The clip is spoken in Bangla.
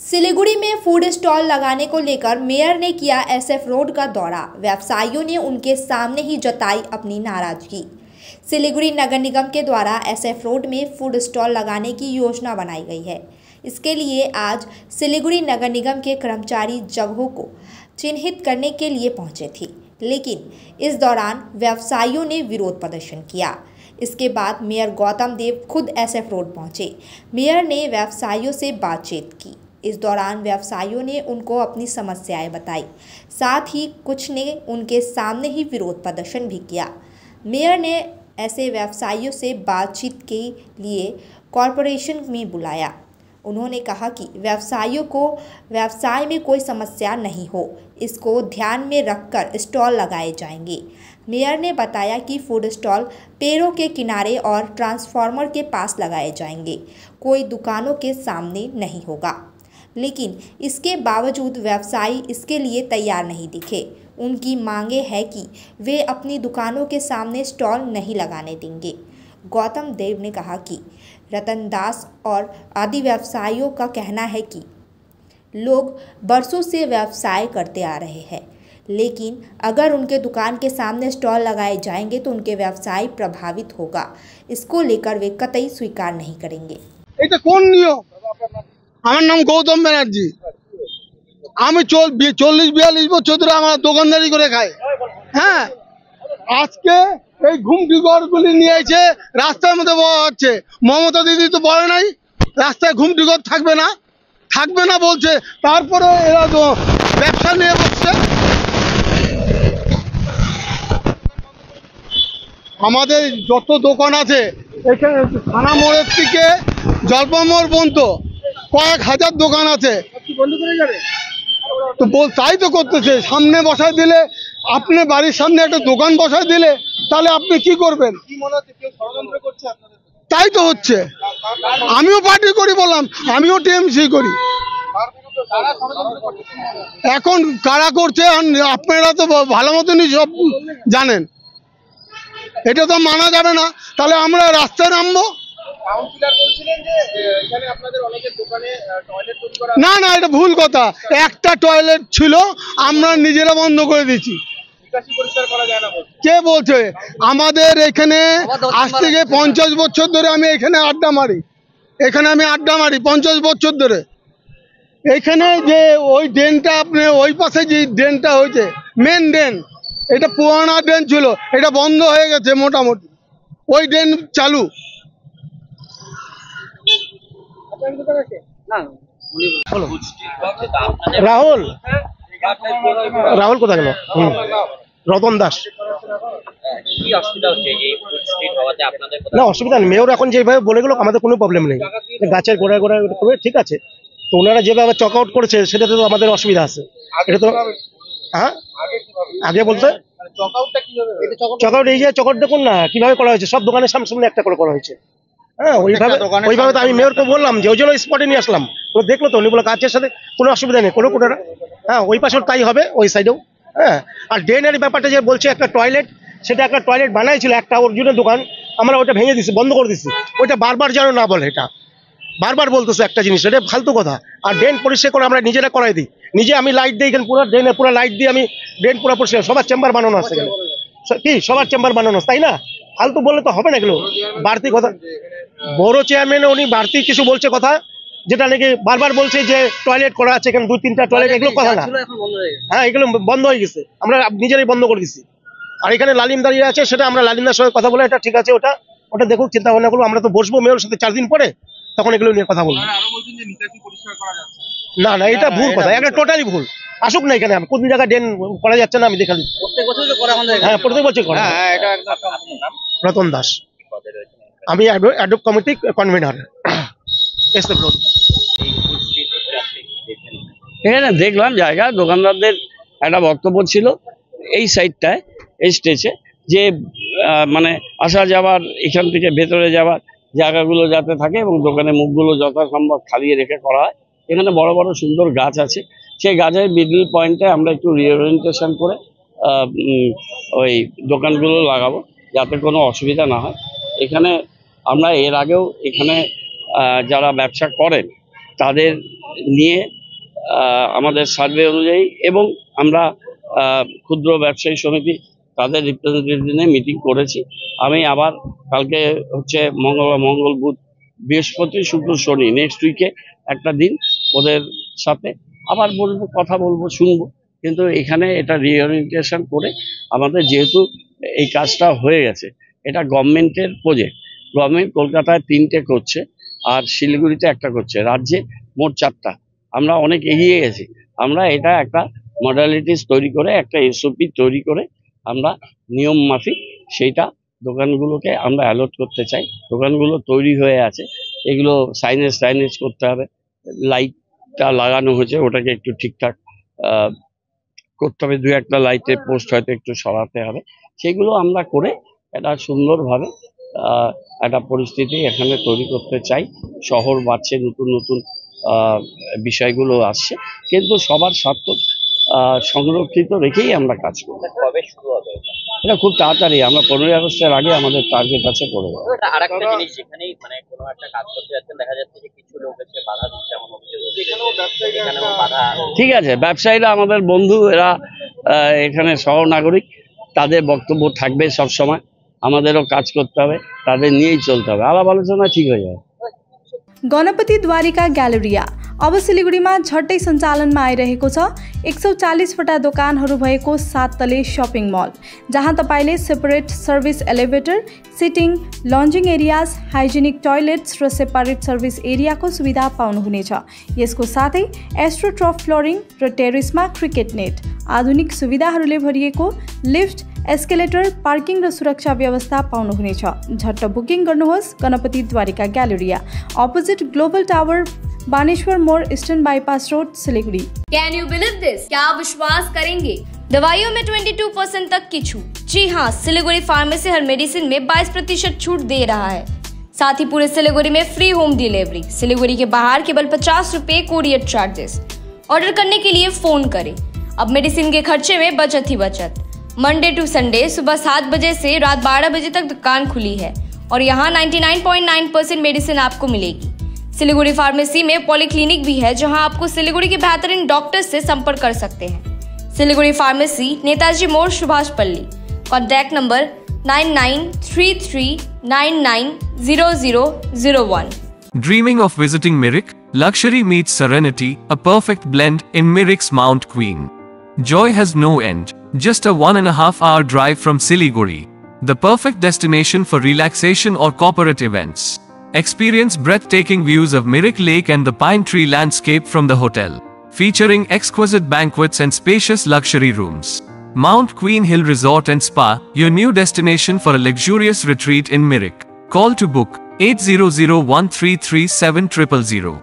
सिलीगुड़ी में फूड स्टॉल लगाने को लेकर मेयर ने किया एसएफ रोड का दौरा। व्यवसायियों ने उनके सामने ही जताई अपनी नाराजगी। सिलीगुड़ी नगर निगम के द्वारा एसएफ रोड में फूड स्टॉल लगाने की योजना बनाई गई है। इसके लिए आज सिलीगुड़ी नगर निगम के कर्मचारी जगहों को चिन्हित करने के लिए पहुंचे थे, लेकिन इस दौरान व्यवसायियों ने विरोध प्रदर्शन किया। इसके बाद मेयर गौतम देव खुद एसएफ रोड पहुंचे। मेयर ने व्यवसायियों से बातचीत की। इस दौरान व्यवसायियों ने उनको अपनी समस्याएं बताई, साथ ही कुछ ने उनके सामने ही विरोध प्रदर्शन भी किया। मेयर ने ऐसे व्यवसायियों से बातचीत के लिए कॉरपोरेशन में बुलाया। उन्होंने कहा कि व्यवसायियों को व्यवसाय में कोई समस्या नहीं हो, इसको ध्यान में रखकर स्टॉल लगाए जाएंगे। मेयर ने बताया कि फूड स्टॉल पेड़ों के किनारे और ट्रांसफार्मर के पास लगाए जाएंगे, कोई दुकानों के सामने नहीं होगा। लेकिन इसके बावजूद व्यवसायी इसके लिए तैयार नहीं दिखे। उनकी मांगे है कि वे अपनी दुकानों के सामने स्टॉल नहीं लगाने देंगे। गौतम देव ने कहा कि रतन दास और आदि व्यवसायियों का कहना है कि लोग बरसों से व्यवसाय करते आ रहे हैं, लेकिन अगर उनके दुकान के सामने स्टॉल लगाए जाएंगे तो उनके व्यवसाय प्रभावित होगा। इसको लेकर वे कतई स्वीकार नहीं करेंगे। আমার নাম গৌতম ব্যানার্জি। আমি 40-42 বছর ধরে আমার দোকানদারি করে খাই। হ্যাঁ, আজকে এই ঘুমটিঘরগুলি নিয়ে এসে রাস্তার মধ্যে বলা হচ্ছে। মমতা দিদি তো বলে নাই রাস্তায় ঘুমটিঘর থাকবে না বলছে, তারপরে এরা তো ব্যবসা নিয়ে বসছে। আমাদের যত দোকান আছে এখানে থানা মোড়ের থেকে জলপামোড় পর্যন্ত কয়েক হাজার দোকান আছে, তো তাই তো করতেছে। সামনে বসায় দিলে, আপনি বাড়ির সামনে একটা দোকান বসায় দিলে তাহলে আপনি কি করবেন? তাই তো হচ্ছে। আমিও পার্টি করি, বললাম আমিও টিএমসি করি। এখন কারা করছে আপনারা তো ভালো মতনই সব জানেন। এটা তো মানা যাবে না, তাহলে আমরা রাস্তায় নামবো। না না, এটা ভুল কথা। একটা টয়লেট ছিল, আমরা নিজেরা বন্ধ করে দিয়েছি। কে বলছে? আমাদের এখানে আজ থেকে 50 বছর ধরে আমি এখানে আড্ডা মারি। 50 বছর ধরে। এখানে যে ওই ড্রেনটা, আপনি ওই পাশে যে ড্রেনটা হয়েছে মেন ড্রেন, এটা পুরানা ড্রেন ছিল, এটা বন্ধ হয়ে গেছে মোটামুটি। ওই ড্রেন চালু। রাহুল কোথায় গেল? রতন দাস। না, অসুবিধা নেই। মেয়র এখন যেভাবে বলে গেল আমাদের কোনো প্রবলেম নেই। গাছের গোড়ায় ঠিক আছে, তো ওনারা যেভাবে চক আউট করেছে সেটাতে তো আমাদের অসুবিধা আছে। এটা তো হ্যাঁ, আগে বলতে চক আউট, এই যে চক আউট দেখুন না কিভাবে করা হয়েছে, সব দোকানের সামনে একটা করে করা হয়েছে। হ্যাঁ, ওইভাবে তো আমি মেয়রকে বললাম যে ওই জন্য স্পটে নিয়ে আসলাম। ও দেখলো তো, উনি বলে কাজের সাথে কোনো অসুবিধা নেই, কোনো কোটা। হ্যাঁ, ওই পাশেও তাই হবে, ওই সাইডেও। হ্যাঁ, আর ড্রেনের ব্যাপারটা যে বলছে একটা টয়লেট, সেটা একটা টয়লেট বানাইছিল একটা অর্জুনের দোকান, আমরা ওটা ভেঙে দিচ্ছি, বন্ধ করে দিচ্ছি। ওইটা বারবার যেন না বলে, এটা বারবার বলতেছে একটা জিনিস, এটা ফালতু কথা। আর ড্রেন পরিষ্কার করে আমরা নিজেরা করাই দিই, নিজে আমি লাইট দিই এখানে, পুরো ড্রেনে পুরো লাইট দিয়ে আমি ড্রেন পুরো পরিষ্কার। সবার চেম্বার বানানো আছে এখানে, কি সবার চেম্বার বানানো, তাই না? ফালতু বললে তো হবে না এগুলো, বাড়তি কথা। বড় চেয়ারম্যান উনি বাড়তি কিছু বলছে কথা, যেটা নাকি বারবার বলছে যে টয়লেট করা আছে এখানে, 2-3টা টয়লেট, এগুলো কথা না। হ্যাঁ, এগুলো বন্ধ হয়ে গেছে, আমরা নিজেরাই বন্ধ করে দিচ্ছি। আর এখানে লালিম দাঁড়িয়ে আছে, সেটা আমরা লালিমদার সঙ্গে কথা বলে এটা ঠিক আছে, ওটা দেখুক, চিন্তা ভাবনা করবো। আমরা তো বসবো মেয়রের সাথে 4 দিন পরে, তখন এগুলো নিয়ে কথা বলবো। না না, এটা ভুল কথা, এটা টোটালি ভুল। আসুক না এখানে, কোন জায়গায় ড্রেন করা যাচ্ছে না আমি দেখালি। হ্যাঁ, প্রত্যেক বছর করা। রতন দাস, আমি অ্যাডপ কমিটি কনভেনার। এখানে দেখলাম জায়গা, দোকানদারদের একটা বক্তব্য ছিল এই সাইডটায়, এই স্টেজে, যে মানে আসা যাওয়ার, এখান থেকে ভেতরে যাওয়ার জায়গাগুলো যাতে থাকে এবং দোকানের মুখগুলো যথাসম্ভব খালিয়ে রেখে করা হয়। এখানে বড় বড় সুন্দর গাছ আছে, সেই গাছের মিডল পয়েন্টে আমরা একটু রিওরিয়েন্টেশন করে ওই দোকানগুলো লাগাবো, যাতে কোনো অসুবিধা না হয়। এখানে আমরা এর আগেও এখানে যারা ব্যবসা করেন তাদের নিয়ে আমাদের সার্ভে অনুযায়ী এবং আমরা ক্ষুদ্র ব্যবসায়ী সমিতি তাদের রিপ্রেজেন্টেটিভ নিয়ে মিটিং করেছি। আমি আবার কালকে হচ্ছে মঙ্গল বুধ বৃহস্পতি শুক্র শনি নেক্সট উইকে একটা দিন ওদের সাথে আবার বলবো, কথা বলবো, শুনবো। কিন্তু এখানে এটা রিওরিয়েন্টেশন করে আমাদের যেহেতু এই কাজটা হয়ে গেছে, এটা গভর্নমেন্টের প্রজেক্ট। গভর্নমেন্ট কলকাতায় 3টে করছে আর শিলিগুড়িতে একটা করছে, রাজ্যে মোট 4টা। আমরা অনেক এগিয়ে গেছি। আমরা এটা একটা মডালিটিস তৈরি করে, একটা এসওপি তৈরি করে আমরা নিয়ম মাফিক সেইটা দোকানগুলোকে আমরা অ্যালট করতে চাই। দোকানগুলো তৈরি হয়ে আছে, এগুলো সাইনেজ করতে হবে। লাইটটা লাগানো হয়েছে, ওটাকে একটু ঠিকঠাক করতে হবে। 2-1টা লাইটের পোস্ট হয়তো একটু সরাতে হবে। সেগুলো আমরা করে একটা সুন্দরভাবে একটা পরিস্থিতি এখানে তৈরি করতে চাই। শহর বাড়ছে, নতুন নতুন বিষয়গুলো আসছে, কিন্তু সবার স্বার্থ সংরক্ষিত রেখেই আমরা কাজ করব। কবে শুরু হবে এটা? খুব তাড়াতাড়ি, আমরা 15 আগস্টের আগে আমাদের টার্গেট আছে করে দেবো। আরেকটা জিনিস, যেখানেই মানে কোনো একটা কাজ করতে যাচ্ছেন দেখা যাচ্ছে যে কিছু লোক এসে বাধা দিচ্ছে, এমন অভিযোগ হচ্ছে। এখানেও বাধা। ঠিক আছে, ব্যবসায়ীরা আমাদের বন্ধু, এরা এখানে সহনাগরিক, তাদের বক্তব্য থাকবে সব সময়। আমাদেরও কাজ করতে হবে, তাদের নিয়েই চলতে হবে। আলাপ आलोचना ठीक हो जाए। गणपति द्वारिका ग्यालेरिया अब सिलिगुडीमा झट्टै सञ्चालनमा आइरहेको छ। 140वटा दोकानहरू भएको 7 तले शपिङ मल, जहाँ तपाईले separate service elevator, sitting, lounging areas, hygienic toilets र सेपरेट सर्भिस एरियाको सुविधा पाउनुहुनेछ। यसको साथै एस्ट्रोट्रफ फ्लोरिङ र टेरेसमा क्रिकेट नेट, आधुनिक सुविधाहरूले भरिएको लिफ्ट, एस्केलेटर, पार्किङ र सुरक्षा व्यवस्था पाउनुहुनेछ। झट्ट बुकिङ गर्नुहोस्। Ganpati Dwarika Galleria, opposite global tower, Baneshwar Mor, eastern bypass road, Siliguri. Can you believe this? क्या आप विश्वास करेंगे? दवाइयों में 22% तक की छूट। जी हाँ, सिलीगुड़ी फार्मेसी हर मेडिसिन में 22% छूट दे रहा है। साथ ही पूरे सिलीगुड़ी में फ्री होम डिलीवरी। सिलीगुड़ी के बाहर केवल 50 रुपए कोरियर चार्जेस। ऑर्डर करने के लिए फोन करें। अब मेडिसिन के खर्चे में बचत ही बचत। मंडे टू संडे सुबह 7 बजे से रात 12 बजे तक दुकान खुली है और यहाँ 99.9% मेडिसिन आपको मिलेगी। सिलीगुड़ी फार्मेसी में पॉलीक्लिनिक भी है, जहां आपको सिलीगुड़ी के बेहतरीन डॉक्टर्स से संपर्क कर सकते हैं। सिलीगुड़ी फार्मेसी, नेताजी मोड़, सुभाष पल्ली। Contact number 9933990001। Dreaming of visiting Mirik? Luxury meets serenity, a perfect blend in Mirik's Mount Queen. Joy has no end. Just a 1.5 hour drive from Siliguri, the perfect destination for relaxation or corporate events. Experience breathtaking views of Mirik Lake and the pine tree landscape from the hotel, featuring exquisite banquets and spacious luxury rooms. Mount Queen Hill Resort and Spa, your new destination for a luxurious retreat in Mirik. Call to book 8001337000.